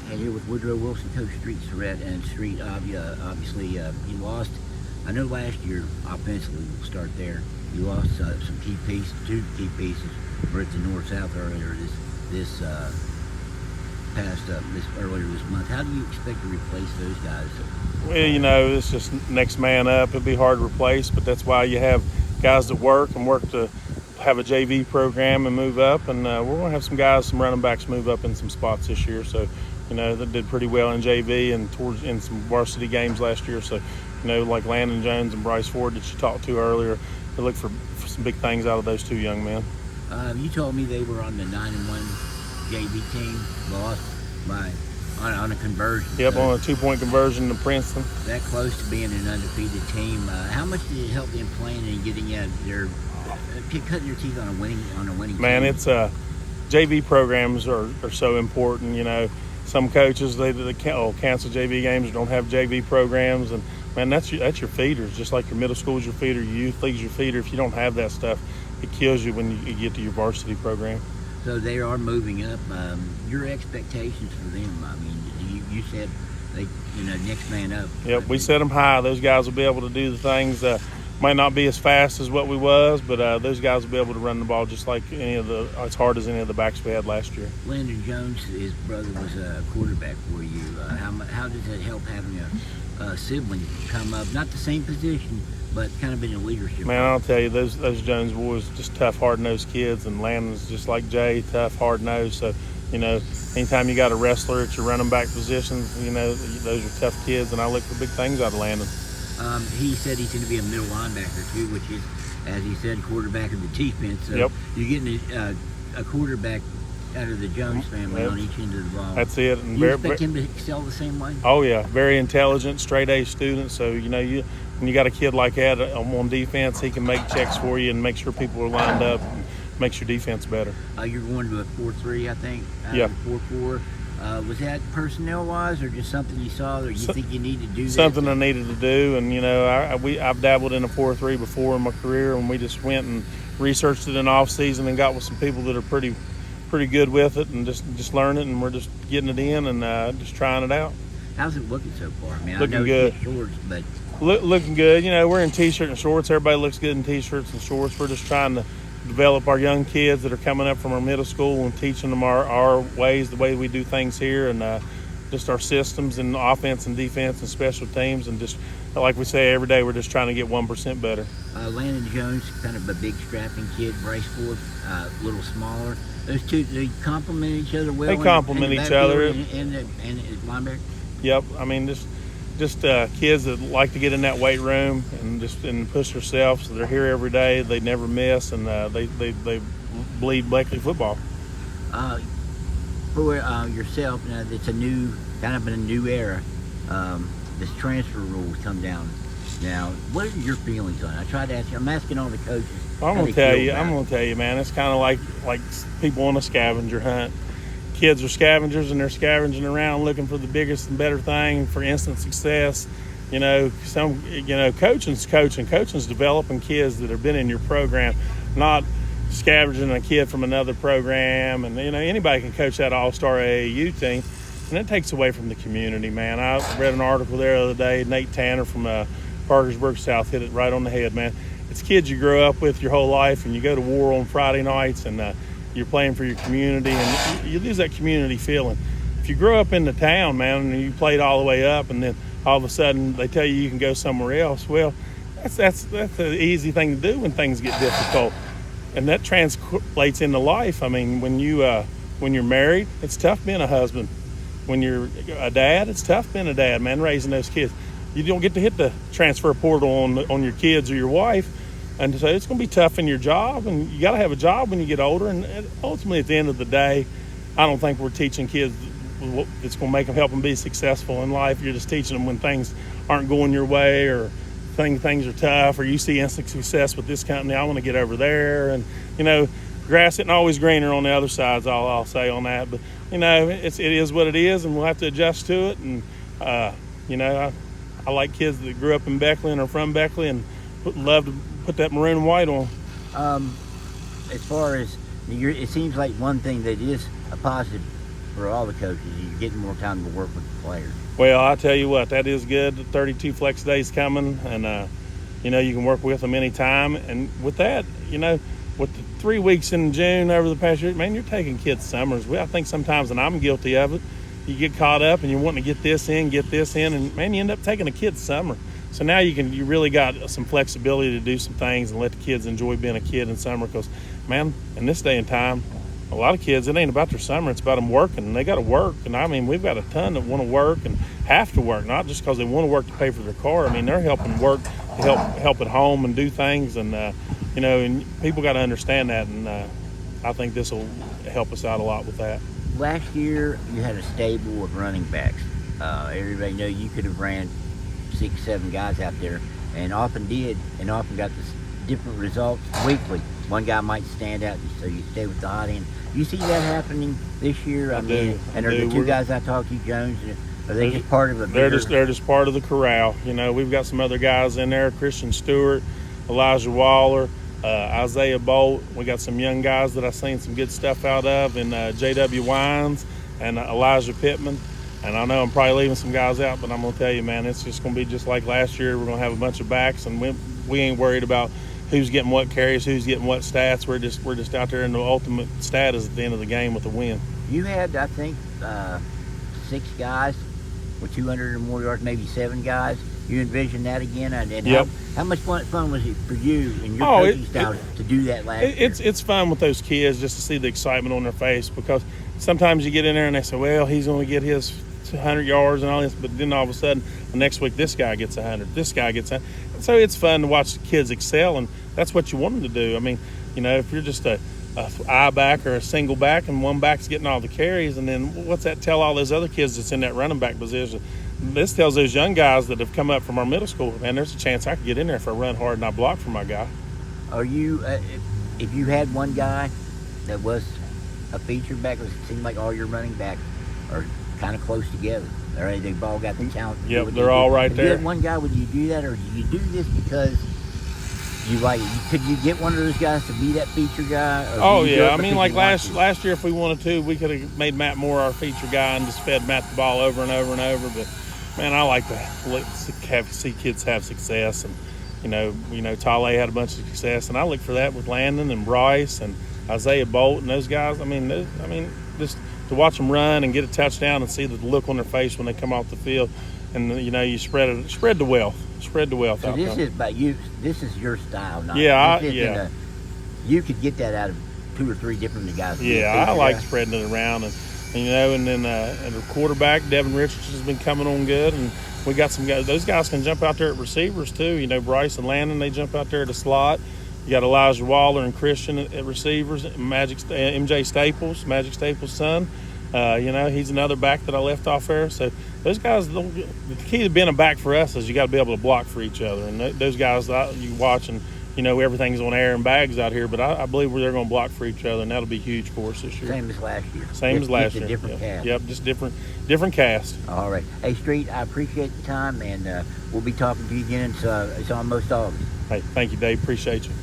And here with Woodrow Wilson, Coach Street Sarrett, and Street, obviously, you lost. I know last year, offensively, we'll start there. You lost some key pieces, two key pieces, for it to north-south earlier this earlier this month. How do you expect to replace those guys? Well, it's just next man up. It'd be hard to replace, but that's why you have guys that work to have a JV program and move up. And we're going to have some guys, some running backs move up in some spots this year. So, they did pretty well in JV and in some varsity games last year. So, like Landon Jones and Bryce Ford that you talked to earlier, they look for some big things out of those two young men. You told me they were on the 9-1 JV team, lost on a conversion. Yep, on a 2-point conversion to Princeton. That close to being an undefeated team. How much did it help them playing and getting their cutting your teeth on a winning Man, team? it's JV programs are so important. Some coaches they cancel JV games or don't have JV programs, and man, that's your feeders. Just like your middle school is your feeder, your youth league's your feeder. If you don't have that stuff, it kills you when you get to your varsity program. So they are moving up. Your expectations for them? I mean, you said they, next man up. Yep, we set them high. Those guys will be able to do the things. Might not be as fast as what we was, but those guys will be able to run the ball just like as hard as any of the backs we had last year. Landon Jones, his brother, was a quarterback for you. How does that help having a sibling come up? Not the same position, but kind of in a leadership. Man, I'll tell you, those Jones boys just tough, hard-nosed kids, and Landon's just like Jay, tough, hard-nosed. So, anytime you got a wrestler at your running back positions, those are tough kids, and I look for big things out of Landon. He said he's going to be a middle linebacker too, which is, as he said, quarterback of the defense. So yep. You're getting a quarterback out of the Jones family yep. on each end of the ball. That's it. And you expect him to excel the same way? Oh yeah, very intelligent, straight A student. So when you got a kid like that on defense, he can make checks for you and make sure people are lined up and makes your defense better. You're going to a 4-3, I think. Yeah. 4-4. Was that personnel-wise, or just something you saw, or you think you need to do? Something I needed to do, and I've dabbled in a 4-3 before in my career, and we just went and researched it in off season and got with some people that are pretty good with it, and just learn it, and we're just getting it in and just trying it out. How's it looking so far? I mean, looking I know good. it's shorts, but looking good. We're in t-shirt and shorts. Everybody looks good in t-shirts and shorts. We're just trying to develop our young kids that are coming up from our middle school and teaching them our ways, the way we do things here, and just our systems and offense and defense and special teams, and just like we say every day, we're just trying to get 1% better. Landon Jones, kind of a big strapping kid. Bryce Ford, a little smaller. Those two, they complement each other well. They complement each other. And linebacker. Yep, I mean just kids that like to get in that weight room and push themselves. So they're here every day. They never miss, and they bleed Blakely football. For yourself, it's a new era. This transfer rule has come down. Now, what are your feelings on it? I tried to ask you. I'm asking all the coaches. I'm gonna tell you, man. It's kind of like people on a scavenger hunt. Kids are scavengers, and they're scavenging around looking for the biggest and better thing for instant success. Coaching's coaching. Coaching's developing kids that have been in your program, not scavenging a kid from another program. And anybody can coach that all-star AAU team, and it takes away from the community, man. I read an article there the other day. Nate Tanner from Parkersburg South hit it right on the head, man. It's kids you grow up with your whole life, and you go to war on Friday nights, and you're playing for your community, and you lose that community feeling. If you grow up in the town, man, and you played all the way up, and then all of a sudden they tell you can go somewhere else, well, that's an easy thing to do when things get difficult, and that translates into life. I mean, when you're married, it's tough being a husband. When you're a dad, it's tough being a dad, man, raising those kids. You don't get to hit the transfer portal on your kids or your wife. And so it's going to be tough in your job, and you got to have a job when you get older. And ultimately, at the end of the day, I don't think we're teaching kids that's going to help them be successful in life. You're just teaching them when things aren't going your way, or things are tough, or you see instant success with this company. I want to get over there, and grass isn't always greener on the other side. Is all I'll say on that. But it is what it is, and we'll have to adjust to it. And I like kids that grew up in Beckley and are from Beckley and love to put that maroon and white on. As far as it seems like one thing that is a positive for all the coaches. You're getting more time to work with the players. Well, I tell you what, that is good. The 32 flex days coming, and you know, you can work with them anytime. And with that, you know, with the 3 weeks in June over the past year, man, you're taking kids' summers. I think sometimes, and I'm guilty of it, you get caught up and you're wanting to get this in, and man, you end up taking a kid's summer. So now you really got some flexibility to do some things and let the kids enjoy being a kid in summer. Because, man, in this day and time, a lot of kids, it ain't about their summer, it's about them working, and they got to work. And I mean, we've got a ton that want to work and have to work, not just because they want to work to pay for their car. I mean, they're helping work to help at home and do things, and you know, and people got to understand that. And I think this will help us out a lot with that. Last year, you had a stable of running backs. Everybody know you could have ran 6, 7 guys out there, and often did, and often got this different results weekly. One guy might stand out, so you stay with the hot end. You see that happening this year? I mean, and are the two guys I talked to, Jones, are they just part of a bigger... They're just part of the corral. You know, we've got some other guys in there, Christian Stewart, Elijah Waller, Isaiah Bolt. We got some young guys that I've seen some good stuff out of, and J.W. Wines and Elijah Pittman. And I know I'm probably leaving some guys out, but I'm going to tell you, man, it's just going to be just like last year. We're going to have a bunch of backs, and we ain't worried about who's getting what carries, who's getting what stats. We're just out there, and the ultimate stat is at the end of the game with a win. You had, I think, 6 guys with 200 or more yards, maybe 7 guys. You envision that again? And yep. How much fun was it for you and your coaching style to do that last year? It's fun with those kids just to see the excitement on their face, because sometimes you get in there and they say, well, he's going to get his 100 yards and all this, but then all of a sudden the next week this guy gets 100, this guy gets 100. So it's fun to watch the kids excel, and that's what you want them to do. I mean, you know, if you're just a I back or a single back and one back's getting all the carries, and then what's that tell all those other kids that's in that running back position? This tells those young guys that have come up from our middle school, man, there's a chance I could get in there if I run hard and I block for my guy. Are you, if you had one guy that was a feature back, it seemed like all your running backs are kind of close together. They've all got the talent. Yep, they're all right there. If you had one guy, would you do that, or do you do this because you like? Could you get one of those guys to be that feature guy? Oh yeah, I mean, like last year, if we wanted to, we could have made Matt Moore our feature guy and just fed Matt the ball over and over and over. But man, I like to see kids have success, and you know, Tale had a bunch of success, and I look for that with Landon and Bryce and Isaiah Bolt and those guys. I mean, just to watch them run and get a touchdown and see the look on their face when they come off the field, and you know, you spread the wealth. Spread the wealth. So this is about you. This is your style, not yeah. You could get that out of 2 or 3 different guys. Yeah, I like spreading it around, and you know, and then and the quarterback Devin Richards has been coming on good, and we got some guys. Those guys can jump out there at receivers too. You know, Bryce and Landon, they jump out there at the slot. You got Elijah Waller and Christian at receivers. MJ Staples, Magic Staples' son. You know, he's another back that I left off there. So those guys, the key to being a back for us is you got to be able to block for each other. And those guys, you watch, and you know, everything's on air and bags out here, but I believe they're going to block for each other, and that'll be huge for us this year. Same as last year. Same as last year. Different cast. Yep, just different cast. All right. Hey, Street, I appreciate the time, and we'll be talking to you again. It's almost August. Hey, thank you, Dave. Appreciate you.